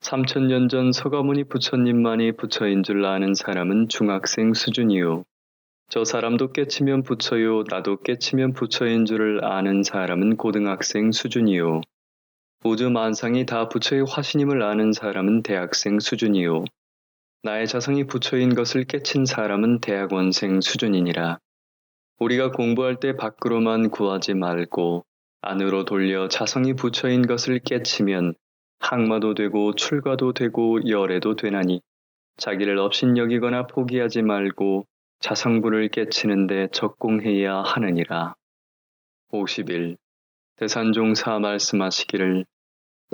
3000년 전 서가모니 부처님만이 부처인 줄 아는 사람은 중학생 수준이요. 저 사람도 깨치면 부처요, 나도 깨치면 부처인 줄을 아는 사람은 고등학생 수준이요. 우주 만상이 다 부처의 화신임을 아는 사람은 대학생 수준이요. 나의 자성이 부처인 것을 깨친 사람은 대학원생 수준이니라. 우리가 공부할 때 밖으로만 구하지 말고 안으로 돌려 자성이 부처인 것을 깨치면 항마도 되고 출가도 되고 열애도 되나니 자기를 업신여기거나 포기하지 말고 자성부를 깨치는데 적공해야 하느니라. 51. 대산종사 말씀하시기를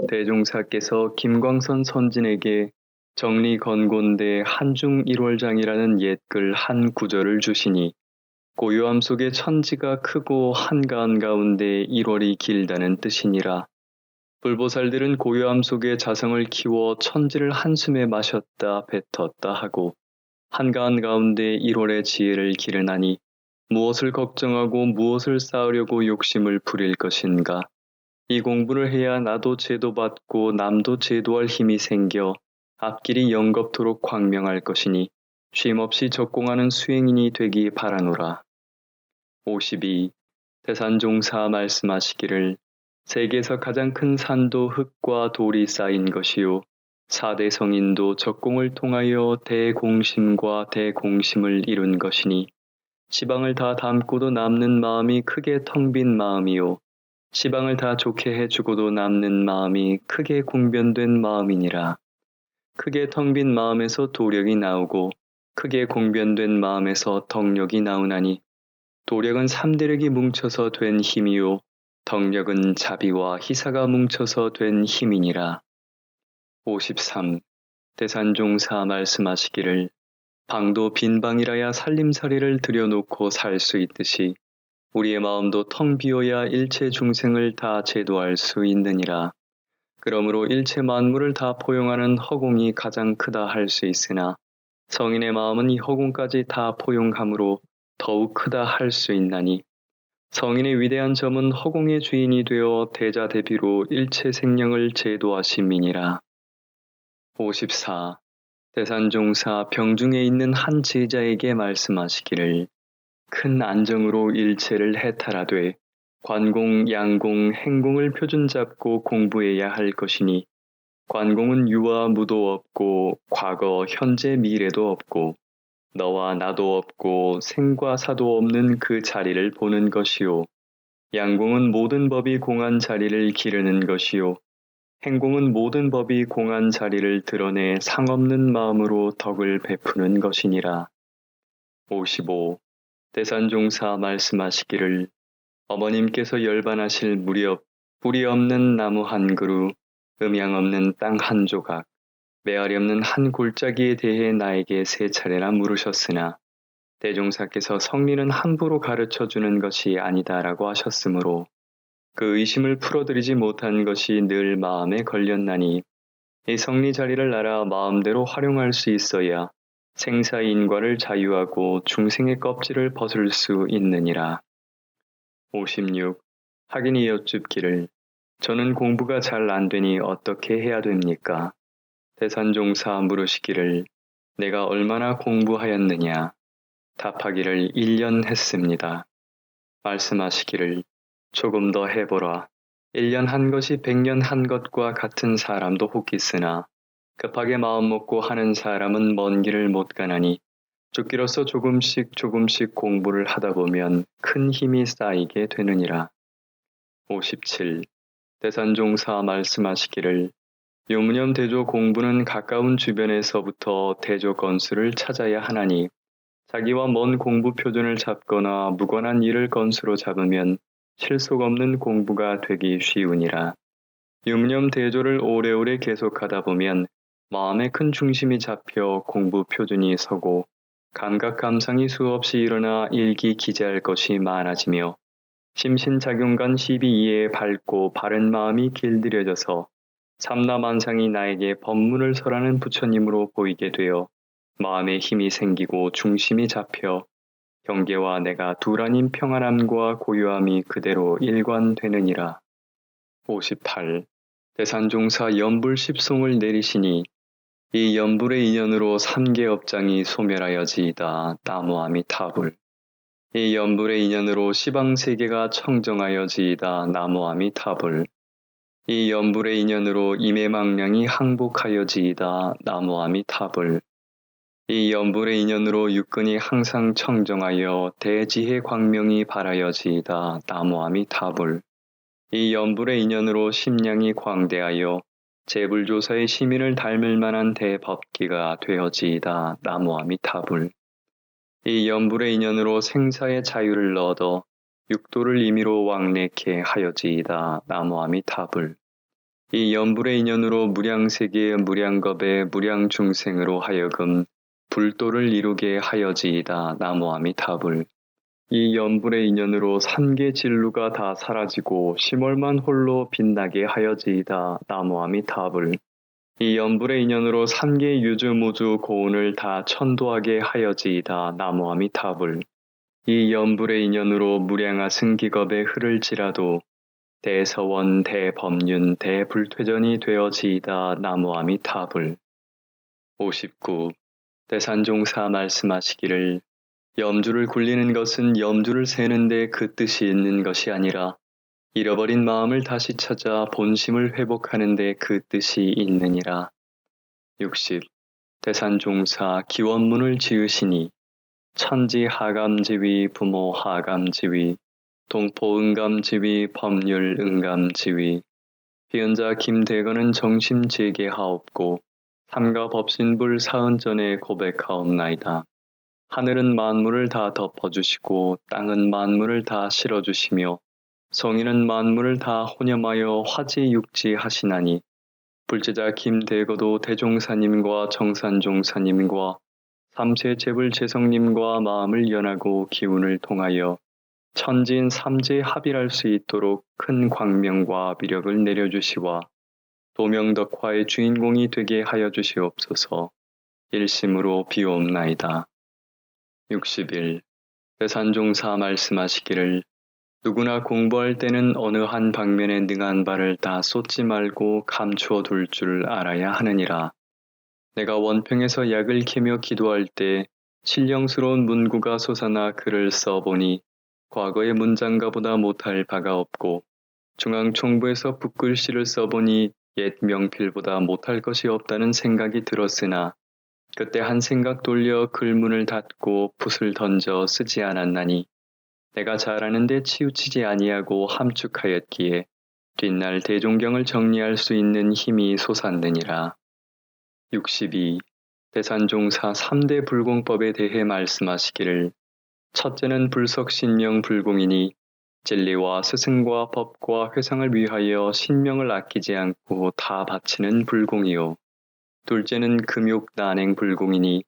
대종사께서 김광선 선진에게 정리건곤대 한중 1월장이라는 옛글 한 구절을 주시니 고요함 속에 천지가 크고 한가한 가운데 1월이 길다는 뜻이니라. 불보살들은 고요함 속에 자성을 키워 천지를 한숨에 마셨다 뱉었다 하고 한가한 가운데 1월의 지혜를 기르나니 무엇을 걱정하고 무엇을 쌓으려고 욕심을 부릴 것인가. 이 공부를 해야 나도 제도받고 남도 제도할 힘이 생겨 앞길이 영겁토록 광명할 것이니 쉼없이 적공하는 수행인이 되기 바라노라. 52. 대산종사 말씀하시기를 세계에서 가장 큰 산도 흙과 돌이 쌓인 것이요. 4대 성인도 적공을 통하여 대공심과 대공심을 이룬 것이니 지방을 다 담고도 남는 마음이 크게 텅 빈 마음이요. 지방을 다 좋게 해주고도 남는 마음이 크게 공변된 마음이니라. 크게 텅 빈 마음에서 도력이 나오고 크게 공변된 마음에서 덕력이 나오나니 도력은 3대력이 뭉쳐서 된 힘이요. 덕력은 자비와 희사가 뭉쳐서 된 힘이니라. 53. 대산종사 말씀하시기를 방도 빈 방이라야 살림살이를 들여놓고 살 수 있듯이 우리의 마음도 텅 비어야 일체 중생을 다 제도할 수 있느니라. 그러므로 일체 만물을 다 포용하는 허공이 가장 크다 할 수 있으나 성인의 마음은 이 허공까지 다 포용함으로 더욱 크다 할 수 있나니 성인의 위대한 점은 허공의 주인이 되어 대자대비로 일체 생명을 제도하심이니라. 54. 대산종사 병중에 있는 한 제자에게 말씀하시기를 큰 안정으로 일체를 해탈하되 관공, 양공, 행공을 표준 잡고 공부해야 할 것이니 관공은 유와 무도 없고 과거, 현재, 미래도 없고 너와 나도 없고 생과 사도 없는 그 자리를 보는 것이요. 양공은 모든 법이 공한 자리를 기르는 것이요. 행공은 모든 법이 공한 자리를 드러내 상없는 마음으로 덕을 베푸는 것이니라. 55. 대산종사 말씀하시기를 어머님께서 열반하실 무렵 뿌리 없는 나무 한 그루, 음양 없는 땅 한 조각, 메아리 없는 한 골짜기에 대해 나에게 3차례나 물으셨으나 대종사께서 성리는 함부로 가르쳐주는 것이 아니다라고 하셨으므로 그 의심을 풀어드리지 못한 것이 늘 마음에 걸렸나니 이 성리 자리를 알아 마음대로 활용할 수 있어야 생사인과를 자유하고 중생의 껍질을 벗을 수 있느니라. 56. 학인이 여쭙기를 저는 공부가 잘 안 되니 어떻게 해야 됩니까? 대산종사 물으시기를 내가 얼마나 공부하였느냐? 답하기를 1년 했습니다. 말씀하시기를 조금 더 해보라. 1년 한 것이 100년 한 것과 같은 사람도 혹 있으나 급하게 마음 먹고 하는 사람은 먼 길을 못 가나니 죽기로서 조금씩 조금씩 공부를 하다 보면 큰 힘이 쌓이게 되느니라. 57. 대산종사 말씀하시기를 유무념 대조 공부는 가까운 주변에서부터 대조 건수를 찾아야 하나니 자기와 먼 공부 표준을 잡거나 무관한 일을 건수로 잡으면 실속 없는 공부가 되기 쉬우니라. 유무념 대조를 오래오래 계속하다 보면 마음에 큰 중심이 잡혀 공부 표준이 서고 감각 감상이 수없이 일어나 일기 기재할 것이 많아지며 심신작용간 시비이에 밝고 바른 마음이 길들여져서 삼라만상이 나에게 법문을 설하는 부처님으로 보이게 되어 마음에 힘이 생기고 중심이 잡혀 경계와 내가 두란인 평안함과 고요함이 그대로 일관되느니라. 58. 대산종사 연불 십송을 내리시니 이 연불의 인연으로 삼계업장이 소멸하여지이다. 나무아미타불. 이 연불의 인연으로 시방세계가 청정하여지이다. 나무아미타불. 이 연불의 인연으로 임해망량이 항복하여지이다. 나무아미타불. 이 연불의 인연으로 육근이 항상 청정하여 대지혜 광명이 발하여지이다. 나무아미타불. 이 연불의 인연으로 심량이 광대하여 재불조사의 시민을 닮을 만한 대법기가 되어지이다. 나무아미타불. 이 연불의 인연으로 생사의 자유를 얻어 육도를 임의로 왕래케 하여지이다. 나무아미타불. 이 연불의 인연으로 무량세계의 무량겁의 무량중생으로 하여금 불도를 이루게 하여지이다. 나무아미타불. 이 연불의 인연으로 삼계 진루가 다 사라지고 심월만 홀로 빛나게 하여지이다. 나무아미타불. 이 연불의 인연으로 삼계 유주무주 고운을 다 천도하게 하여지이다. 나무아미타불. 이 연불의 인연으로 무량하 승기겁에 흐를지라도 대서원 대법륜 대불퇴전이 되어지이다. 나무아미타불. 59. 대산종사 말씀하시기를 염주를 굴리는 것은 염주를 세는데 그 뜻이 있는 것이 아니라 잃어버린 마음을 다시 찾아 본심을 회복하는데 그 뜻이 있느니라. 60. 대산종사 기원문을 지으시니 천지 하감지위 부모 하감지위 동포응감지위 법률응감지위 비연자 김대건은 정심재개하옵고 삼가 법신불 사은전에 고백하옵나이다. 하늘은 만물을 다 덮어주시고 땅은 만물을 다 실어주시며 성인은 만물을 다 혼염하여 화지육지 하시나니 불제자 김대거도 대종사님과 정산종사님과 삼세제불제성님과 마음을 연하고 기운을 통하여 천진 삼재 합일할 수 있도록 큰 광명과 위력을 내려주시와 도명덕화의 주인공이 되게 하여 주시옵소서. 일심으로 비옵나이다. 61. 대산종사 말씀하시기를 누구나 공부할 때는 어느 한 방면에 능한 바를 다 쏟지 말고 감추어 둘 줄 알아야 하느니라. 내가 원평에서 약을 캐며 기도할 때 신령스러운 문구가 솟아나 글을 써보니 과거의 문장가보다 못할 바가 없고 중앙총부에서 붓글씨를 써보니 옛 명필보다 못할 것이 없다는 생각이 들었으나 그때 한 생각 돌려 글문을 닫고 붓을 던져 쓰지 않았나니 내가 잘하는데 치우치지 아니하고 함축하였기에 뒷날 대종경을 정리할 수 있는 힘이 솟았느니라. 62. 대산종사 3대 불공법에 대해 말씀하시기를 첫째는 불석신명 불공이니 진리와 스승과 법과 회상을 위하여 신명을 아끼지 않고 다 바치는 불공이요. 둘째는 금욕 난행 불공이니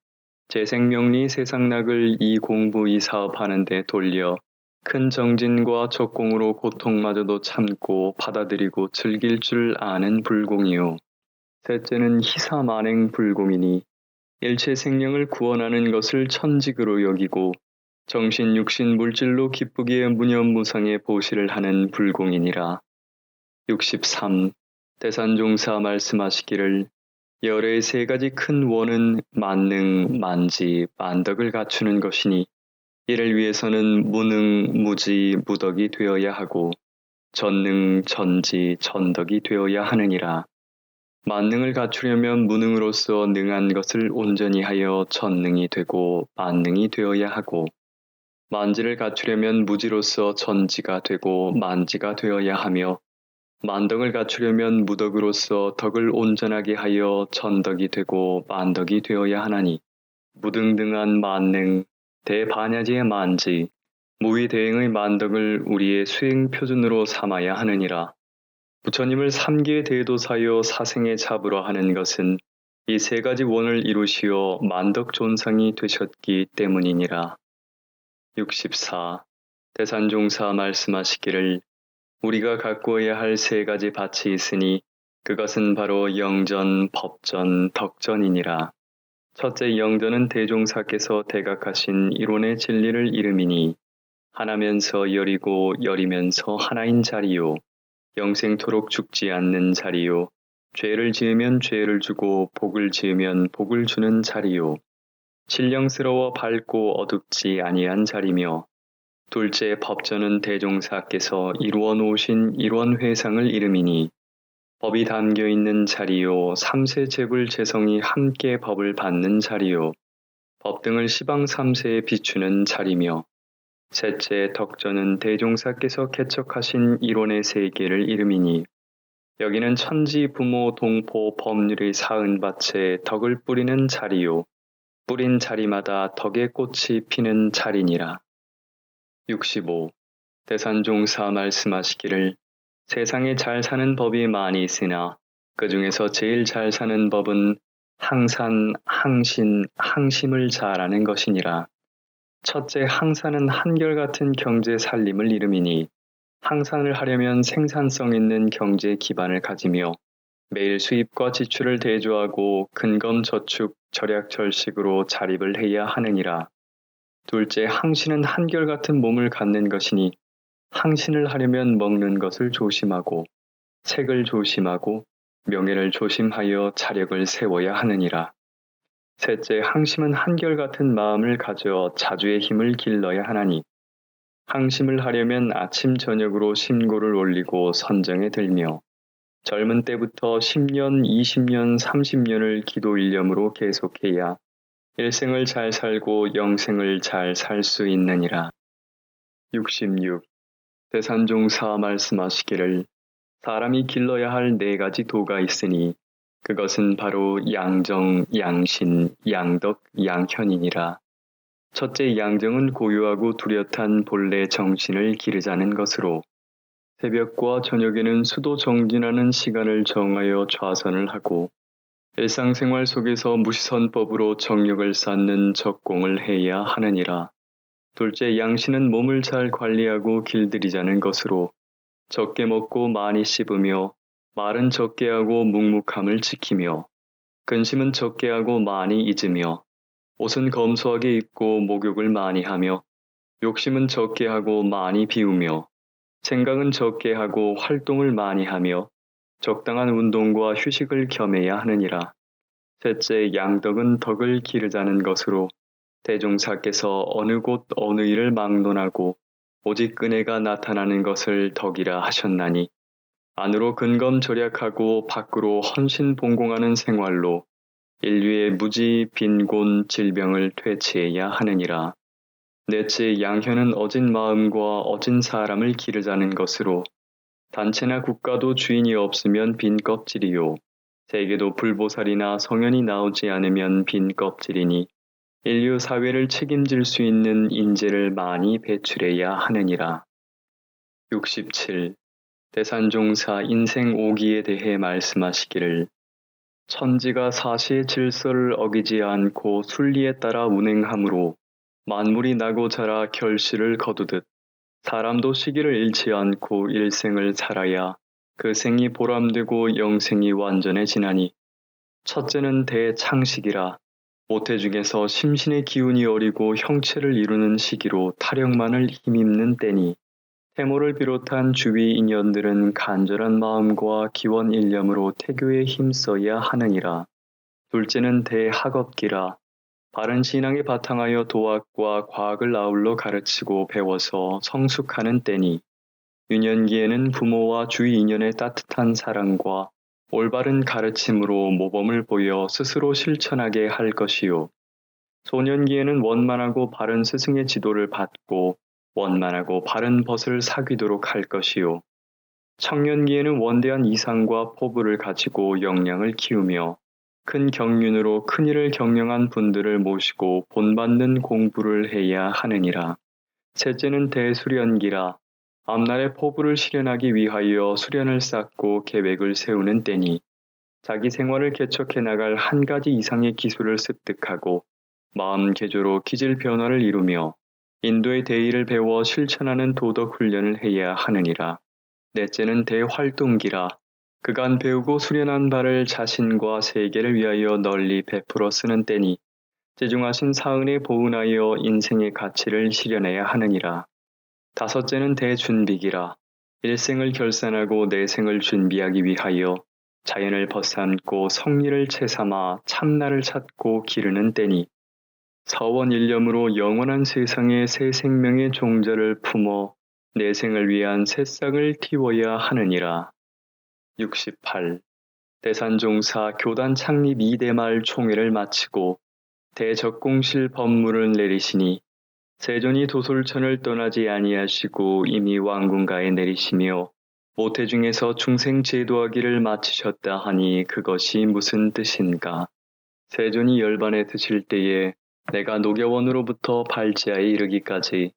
재생명리 세상락을 이 공부 이 사업하는 데 돌려 큰 정진과 적공으로 고통마저도 참고 받아들이고 즐길 줄 아는 불공이요. 셋째는 희사만행 불공이니 일체 생명을 구원하는 것을 천직으로 여기고 정신, 육신, 물질로 기쁘게 무념무상의 보시를 하는 불공이니라. 63. 대산종사 말씀하시기를 열의 세 가지 큰 원은 만능, 만지, 만덕을 갖추는 것이니 이를 위해서는 무능, 무지, 무덕이 되어야 하고 전능, 전지, 전덕이 되어야 하느니라. 만능을 갖추려면 무능으로서 능한 것을 온전히 하여 전능이 되고 만능이 되어야 하고 만지를 갖추려면 무지로서 전지가 되고 만지가 되어야 하며 만덕을 갖추려면 무덕으로서 덕을 온전하게 하여 천덕이 되고 만덕이 되어야 하나니 무등등한 만능, 대반야지의 만지, 무위대행의 만덕을 우리의 수행 표준으로 삼아야 하느니라. 부처님을 삼계의 대도사여 사생에 잡으러 하는 것은 이 세 가지 원을 이루시어 만덕 존상이 되셨기 때문이니라. 64. 대산종사 말씀하시기를 우리가 가꾸어야 할 세 가지 밭이 있으니 그것은 바로 영전, 법전, 덕전이니라. 첫째 영전은 대종사께서 대각하신 이론의 진리를 이름이니 하나면서 열이고 열이면서 하나인 자리요. 영생토록 죽지 않는 자리요. 죄를 지으면 죄를 주고 복을 지으면 복을 주는 자리요. 신령스러워 밝고 어둡지 아니한 자리며 둘째 법전은 대종사께서 이루어 놓으신 일원회상을 이름이니 법이 담겨 있는 자리요. 삼세 재불 재성이 함께 법을 받는 자리요. 법 등을 시방 삼세에 비추는 자리며 셋째 덕전은 대종사께서 개척하신 일원의 세계를 이름이니 여기는 천지 부모 동포 법률의 사은밭에 덕을 뿌리는 자리요. 뿌린 자리마다 덕의 꽃이 피는 자리니라. 65. 대산종사 말씀하시기를 세상에 잘 사는 법이 많이 있으나 그 중에서 제일 잘 사는 법은 항산, 항신, 항심을 잘하는 것이니라. 첫째 항산은 한결같은 경제 살림을 이름이니 항산을 하려면 생산성 있는 경제 기반을 가지며 매일 수입과 지출을 대조하고 근검저축 절약절식으로 자립을 해야 하느니라. 둘째 항신은 한결같은 몸을 갖는 것이니 항신을 하려면 먹는 것을 조심하고 색을 조심하고 명예를 조심하여 자력을 세워야 하느니라. 셋째 항심은 한결같은 마음을 가져 자주의 힘을 길러야 하나니 항심을 하려면 아침 저녁으로 심고를 올리고 선정에 들며 젊은 때부터 10년, 20년, 30년을 기도 일념으로 계속해야 일생을 잘 살고 영생을 잘 살 수 있느니라. 66. 대산종사 말씀하시기를 사람이 길러야 할 네 가지 도가 있으니 그것은 바로 양정, 양신, 양덕, 양현이니라. 첫째 양정은 고요하고 뚜렷한 본래 정신을 기르자는 것으로 새벽과 저녁에는 수도 정진하는 시간을 정하여 좌선을 하고 일상생활 속에서 무시선법으로 정력을 쌓는 적공을 해야 하느니라. 둘째 양신은 몸을 잘 관리하고 길들이자는 것으로 적게 먹고 많이 씹으며 말은 적게 하고 묵묵함을 지키며 근심은 적게 하고 많이 잊으며 옷은 검소하게 입고 목욕을 많이 하며 욕심은 적게 하고 많이 비우며 생각은 적게 하고 활동을 많이 하며 적당한 운동과 휴식을 겸해야 하느니라. 셋째 양덕은 덕을 기르자는 것으로 대종사께서 어느 곳 어느 일을 막론하고 오직 은혜가 나타나는 것을 덕이라 하셨나니 안으로 근검절약하고 밖으로 헌신봉공하는 생활로 인류의 무지, 빈곤, 질병을 퇴치해야 하느니라. 넷째 양현은 어진 마음과 어진 사람을 기르자는 것으로 단체나 국가도 주인이 없으면 빈 껍질이요. 세계도 불보살이나 성현이 나오지 않으면 빈 껍질이니 인류 사회를 책임질 수 있는 인재를 많이 배출해야 하느니라. 67. 대산종사 인생 오기에 대해 말씀하시기를 천지가 사시의 질서를 어기지 않고 순리에 따라 운행하므로 만물이 나고 자라 결실을 거두듯 사람도 시기를 잃지 않고 일생을 살아야 그 생이 보람되고 영생이 완전해지나니 첫째는 대창식이라 모태 중에서 심신의 기운이 어리고 형체를 이루는 시기로 타령만을 힘입는 때니 태모를 비롯한 주위 인연들은 간절한 마음과 기원 일념으로 태교에 힘써야 하느니라. 둘째는 대학업기라 바른 신앙에 바탕하여 도학과 과학을 아울러 가르치고 배워서 성숙하는 때니 유년기에는 부모와 주위 인연의 따뜻한 사랑과 올바른 가르침으로 모범을 보여 스스로 실천하게 할 것이요. 소년기에는 원만하고 바른 스승의 지도를 받고 원만하고 바른 벗을 사귀도록 할 것이요. 청년기에는 원대한 이상과 포부를 가지고 역량을 키우며 큰 경륜으로 큰일을 경영한 분들을 모시고 본받는 공부를 해야 하느니라. 셋째는 대수련기라. 앞날의 포부를 실현하기 위하여 수련을 쌓고 계획을 세우는 때니 자기 생활을 개척해 나갈 한 가지 이상의 기술을 습득하고 마음 개조로 기질 변화를 이루며 인도의 대의를 배워 실천하는 도덕 훈련을 해야 하느니라. 넷째는 대활동기라. 그간 배우고 수련한 바를 자신과 세계를 위하여 널리 베풀어 쓰는 때니 제중하신 사은에 보은하여 인생의 가치를 실현해야 하느니라. 다섯째는 대준비기라. 일생을 결산하고 내생을 준비하기 위하여 자연을 벗삼고 성리를 채삼아 참나를 찾고 기르는 때니 서원일념으로 영원한 세상에 새 생명의 종자를 품어 내생을 위한 새싹을 틔워야 하느니라. 68. 대산종사 교단 창립 2대말 총회를 마치고 대적공실 법무를 내리시니 세존이 도솔천을 떠나지 아니하시고 이미 왕궁가에 내리시며 모태 중에서 중생 제도하기를 마치셨다 하니 그것이 무슨 뜻인가? 세존이 열반에 드실 때에 내가 노교원으로부터 발제하에 이르기까지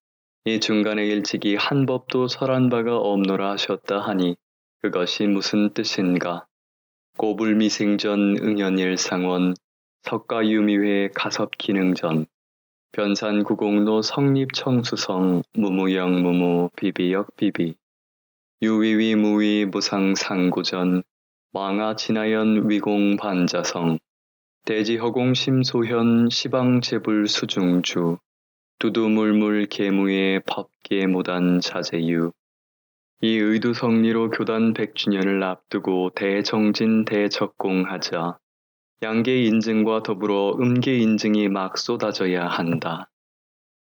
이 중간에 일찍이 한 법도 설한 바가 없노라 하셨다 하니 그것이 무슨 뜻인가? 고불미생전 응연일상원 석가유미회 가섭기능전 변산구공로 성립청수성 무무영무무 비비역비비 유위위 무위 무상상구전 망하진하연 위공반자성 대지허공심소현 시방제불수중주 두두물물 계무의 법계무단 자제유 이 의두성리로 교단 100주년을 앞두고 대정진 대적공하자 양계 인증과 더불어 음계 인증이 막 쏟아져야 한다.